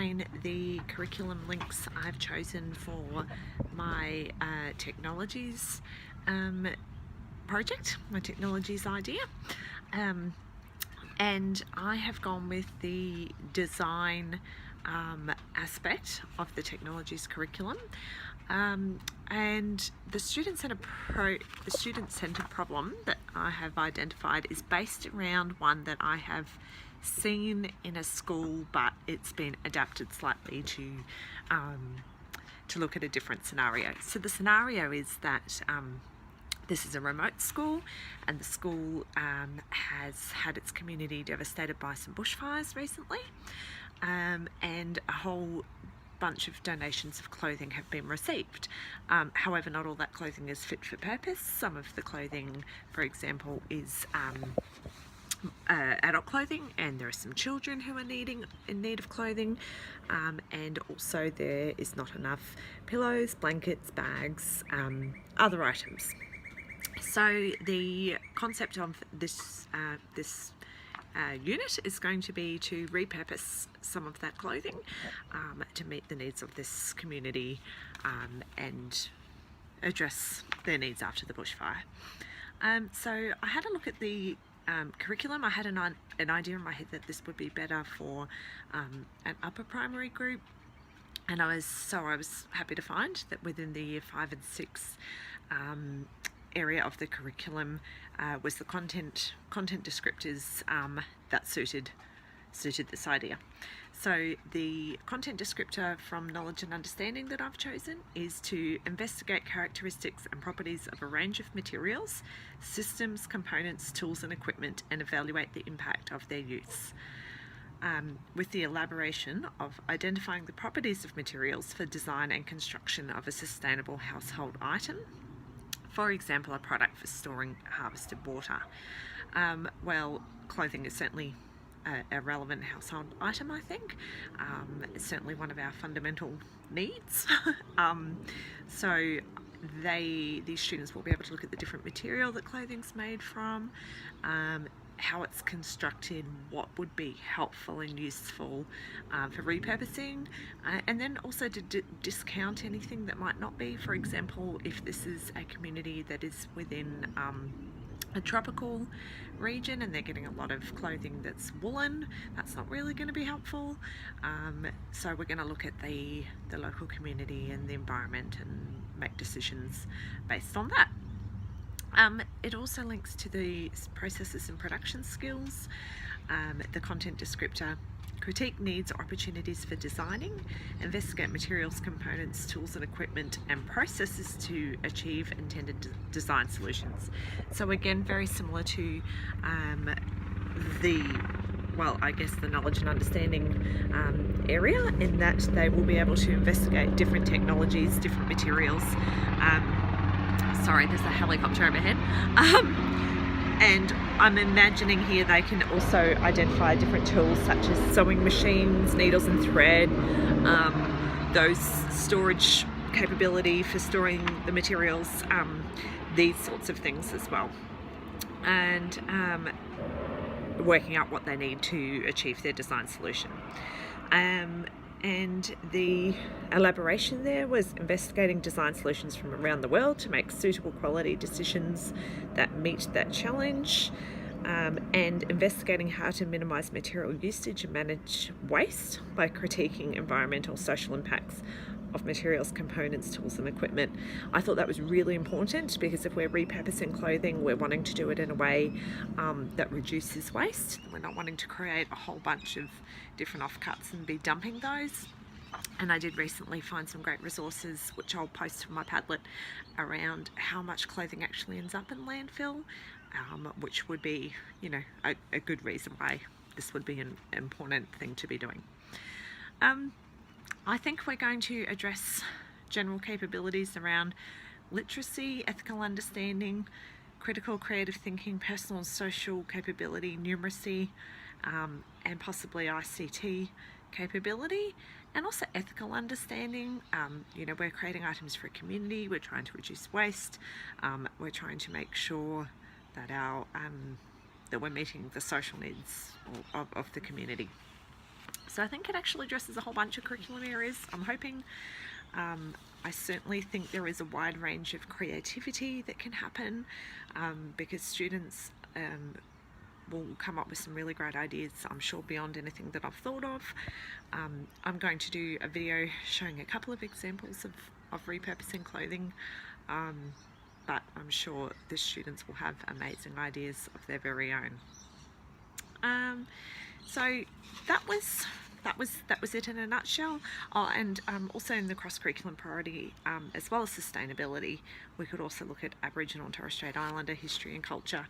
explain the curriculum links I've chosen for my technologies project, my technologies idea. And I have gone with the design aspect of the technologies curriculum. And the student-centered problem that I have identified is based around one that I have seen in a school, but it's been adapted slightly to look at a different scenario. So the scenario is that this is a remote school, and the school has had its community devastated by some bushfires recently, and a whole bunch of donations of clothing have been received. However, not all that clothing is fit for purpose. Some of the clothing, for example, is adult clothing, and there are some children who are in need of clothing, and also there is not enough pillows, blankets, bags, other items. So the concept of this unit is going to be to repurpose some of that clothing to meet the needs of this community and address their needs after the bushfire. So I had a look at the curriculum. I had an idea in my head that this would be better for an upper primary group, and I was happy to find that within the year 5 and 6 area of the curriculum was the content descriptors that suited this idea. So the content descriptor from knowledge and understanding that I've chosen is to investigate characteristics and properties of a range of materials, systems, components, tools and equipment, and evaluate the impact of their use. With the elaboration of identifying the properties of materials for design and construction of a sustainable household item. For example, a product for storing harvested water. Well, clothing is certainly a relevant household item, I think. It's certainly one of our fundamental needs. So these students will be able to look at the different material that clothing's made from, how it's constructed, what would be helpful and useful for repurposing, and then also to discount anything that might not be. For example, if this is a community that is within a tropical region and they're getting a lot of clothing that's woolen, that's not really going to be helpful. So we're going to look at the local community and the environment and make decisions based on that. It also links to the processes and production skills, the content descriptor, critique needs or opportunities for designing, investigate materials, components, tools and equipment, and processes to achieve intended design solutions. So again, very similar to the knowledge and understanding area, in that they will be able to investigate different technologies, different materials. Sorry, there's a helicopter overhead. And I'm imagining here they can also identify different tools such as sewing machines, needles and thread, those storage capability for storing the materials, these sorts of things as well. And working out what they need to achieve their design solution. And the elaboration there was investigating design solutions from around the world to make suitable quality decisions that meet that challenge, and investigating how to minimise material usage and manage waste by critiquing environmental social impacts of materials, components, tools and equipment. I thought that was really important, because if we're repurposing clothing, we're wanting to do it in a way that reduces waste. We're not wanting to create a whole bunch of different offcuts and be dumping those. And I did recently find some great resources, which I'll post on my Padlet, around how much clothing actually ends up in landfill, which would be, a good reason why this would be an important thing to be doing. I think we're going to address general capabilities around literacy, ethical understanding, critical creative thinking, personal and social capability, numeracy, and possibly ICT capability, and also ethical understanding. We're creating items for a community, we're trying to reduce waste, we're trying to make sure that that we're meeting the social needs of the community. So I think it actually addresses a whole bunch of curriculum areas. I'm hoping. I certainly think there is a wide range of creativity that can happen, because students will come up with some really great ideas, I'm sure, beyond anything that I've thought of. I'm going to do a video showing a couple of examples of repurposing clothing, but I'm sure the students will have amazing ideas of their very own. So that was it in a nutshell. Oh, and also in the cross-curriculum priority, as well as sustainability, we could also look at Aboriginal and Torres Strait Islander history and culture,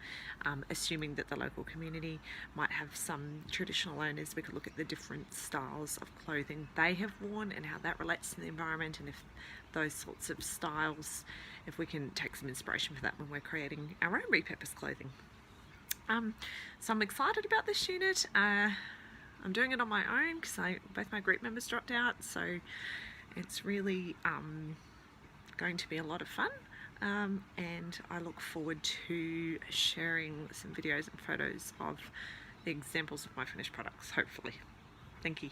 assuming that the local community might have some traditional owners. We could look at the different styles of clothing they have worn and how that relates to the environment, and if those sorts of styles, if we can take some inspiration for that when we're creating our own repurposed clothing. So I'm excited about this unit. I'm doing it on my own because both my group members dropped out, so it's really going to be a lot of fun, and I look forward to sharing some videos and photos of the examples of my finished products, hopefully. Thank you.